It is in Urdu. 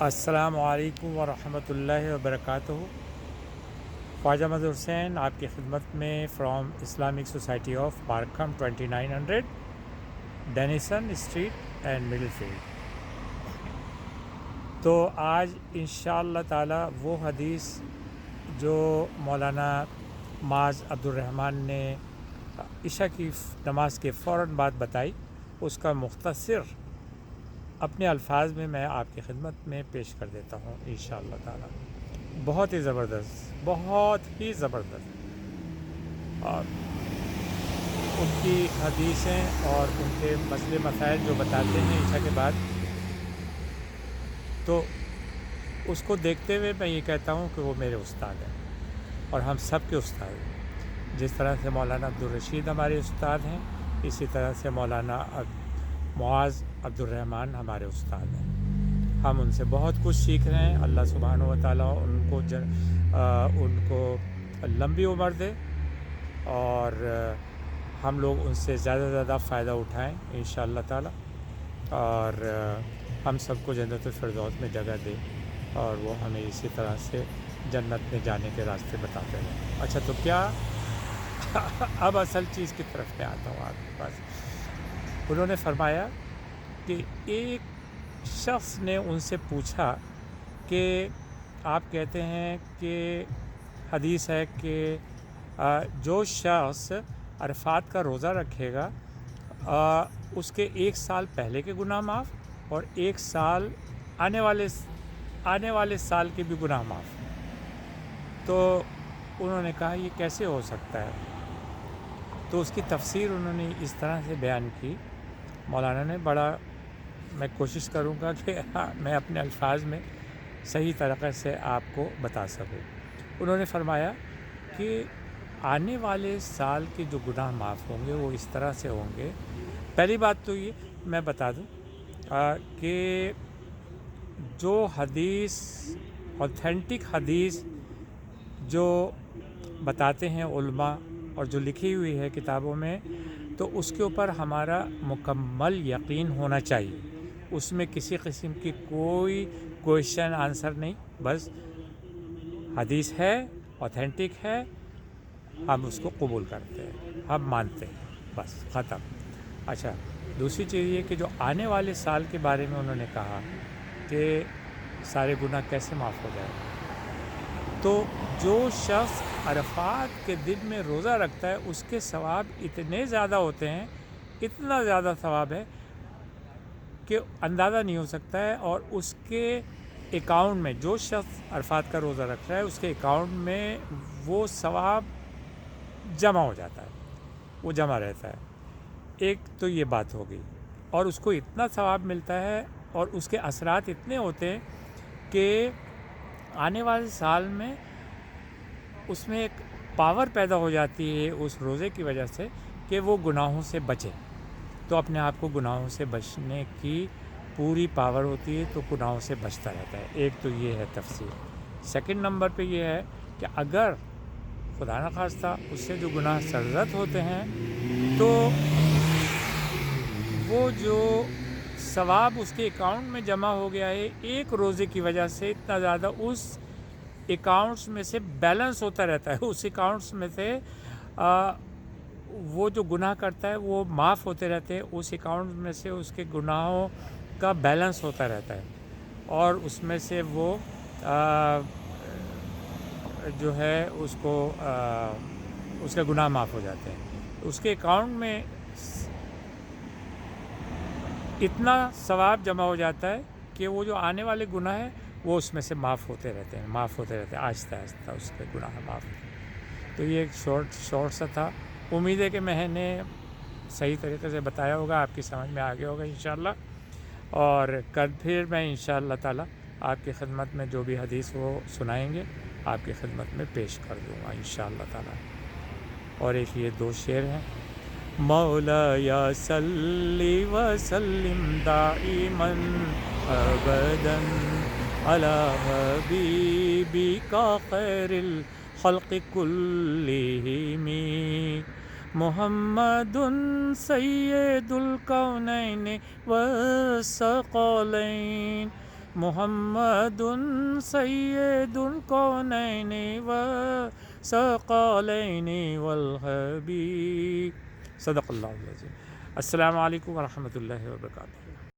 السلام علیکم ورحمۃ اللہ وبرکاتہ۔ خواجہ مظہر حسین آپ کی خدمت میں from Islamic society of Markham 2900 Denison street and Middlefield فیلڈ۔ تو آج انشاءاللہ تعالی وہ حدیث جو مولانا معاذ عبدالرحمن نے عشاء کی نماز کے فوراً بعد بتائی، اس کا مختصر اپنے الفاظ میں میں آپ کی خدمت میں پیش کر دیتا ہوں انشاءاللہ تعالی۔ بہت ہی زبردست، بہت ہی زبردست، اور ان کی حدیثیں اور ان کے مسئلے مسائل جو بتاتے ہیں عشاء کے بعد، تو اس کو دیکھتے ہوئے میں یہ کہتا ہوں کہ وہ میرے استاد ہیں اور ہم سب کے استاد ہیں۔ جس طرح سے مولانا عبدالرشید ہمارے استاد ہیں، اسی طرح سے مولانا معاذ عبدالرحمن ہمارے استاد ہیں۔ ہم ان سے بہت کچھ سیکھ رہے ہیں۔ اللہ سبحانہ و تعالیٰ ان کو لمبی عمر دے اور ہم لوگ ان سے زیادہ سے زیادہ فائدہ اٹھائیں انشاءاللہ تعالیٰ، اور ہم سب کو جنت الفردوس میں جگہ دے اور وہ ہمیں اسی طرح سے جنت میں جانے کے راستے بتاتے رہیں۔ اچھا، تو کیا اب اصل چیز کی طرف میں آتا ہوں آپ کے پاس۔ انہوں نے فرمایا کہ ایک شخص نے ان سے پوچھا کہ آپ کہتے ہیں کہ حدیث ہے کہ جو شخص عرفات کا روزہ رکھے گا اس کے 1 سال پہلے کے گناہ معاف اور 1 سال آنے والے سال کے بھی گناہ معاف۔ تو انہوں نے کہا یہ کیسے ہو سکتا ہے؟ تو اس کی تفسیر انہوں نے اس طرح سے بیان کی مولانا نے، میں کوشش کروں گا کہ میں اپنے الفاظ میں صحیح طریقے سے آپ کو بتا سکوں۔ انہوں نے فرمایا کہ آنے والے سال کے جو گناہ معاف ہوں گے وہ اس طرح سے ہوں گے۔ پہلی بات تو یہ میں بتا دوں کہ جو حدیث، اوتھینٹک حدیث جو بتاتے ہیں علماء اور جو لکھی ہوئی ہے کتابوں میں، تو اس کے اوپر ہمارا مکمل یقین ہونا چاہیے۔ اس میں کسی قسم کی کوئی کویشچن آنسر نہیں، بس حدیث ہے، اوتھینٹک ہے، ہم اس کو قبول کرتے ہیں، ہم مانتے ہیں، بس ختم۔ اچھا، دوسری چیز یہ کہ جو آنے والے سال کے بارے میں انہوں نے کہا کہ سارے گناہ کیسے معاف ہو جائے، تو جو شخص عرفات کے دن میں روزہ رکھتا ہے اس کے ثواب اتنے زیادہ ہوتے ہیں، اتنا زیادہ ثواب ہے کہ اندازہ نہیں ہو سکتا ہے، اور اس کے اکاؤنٹ میں، جو شخص عرفات کا روزہ رکھ رہا ہے اس کے اکاؤنٹ میں وہ ثواب جمع ہو جاتا ہے، وہ جمع رہتا ہے۔ ایک تو یہ بات ہو گئی، اور اس کو اتنا ثواب ملتا ہے اور اس کے اثرات اتنے ہوتے ہیں کہ آنے والے سال میں اس میں ایک پاور پیدا ہو جاتی ہے اس روزے کی وجہ سے کہ وہ گناہوں سے بچے، تو اپنے آپ کو گناہوں سے بچنے کی پوری پاور ہوتی ہے، تو گناہوں سے بچتا رہتا ہے۔ ایک تو یہ ہے تفسیر۔ سیکنڈ نمبر پہ یہ ہے کہ اگر خدا نخواستہ اس سے جو گناہ سرزد ہوتے ہیں تو وہ جو ثواب اس کے اکاؤنٹ میں جمع ہو گیا ہے ایک روزے کی وجہ سے، اتنا زیادہ اس اکاؤنٹس میں سے بیلنس ہوتا رہتا ہے، اس اکاؤنٹس میں سے وہ جو گناہ کرتا ہے وہ معاف ہوتے رہتے ہیں، اس اکاؤنٹ میں سے اس کے گناہوں کا بیلنس ہوتا رہتا ہے، اور اس میں سے وہ جو ہے اس کو اس کے گناہ معاف ہو جاتے ہیں۔ اس کے اکاؤنٹ میں اتنا ثواب جمع ہو جاتا ہے کہ وہ جو آنے والے گناہ ہیں وہ اس میں سے معاف ہوتے رہتے ہیں، آہستہ آہستہ اس کے گناہ معاف ہوتے ہیں۔ تو یہ ایک شارٹ سا تھا۔ امید ہے کہ میں نے صحیح طریقے سے بتایا ہوگا، آپ کی سمجھ میں آ گیا ہوگا انشاءاللہ، اور کل پھر میں انشاءاللہ تعالی آپ کی خدمت میں جو بھی حدیث وہ سنائیں گے آپ کی خدمت میں پیش کر دوں گا انشاءاللہ تعالی۔ اور ایک یہ 2 شعر ہیں: مولا یا صلی وسلم دائما ابدا علی حبیبک خیر الخلق کلہم محمد سید الکونین والثقلین محمد سید الکونین والثقلین والحبیب. صدق اللہ العظیم. السلام علیکم ورحمۃ اللہ وبرکاتہ.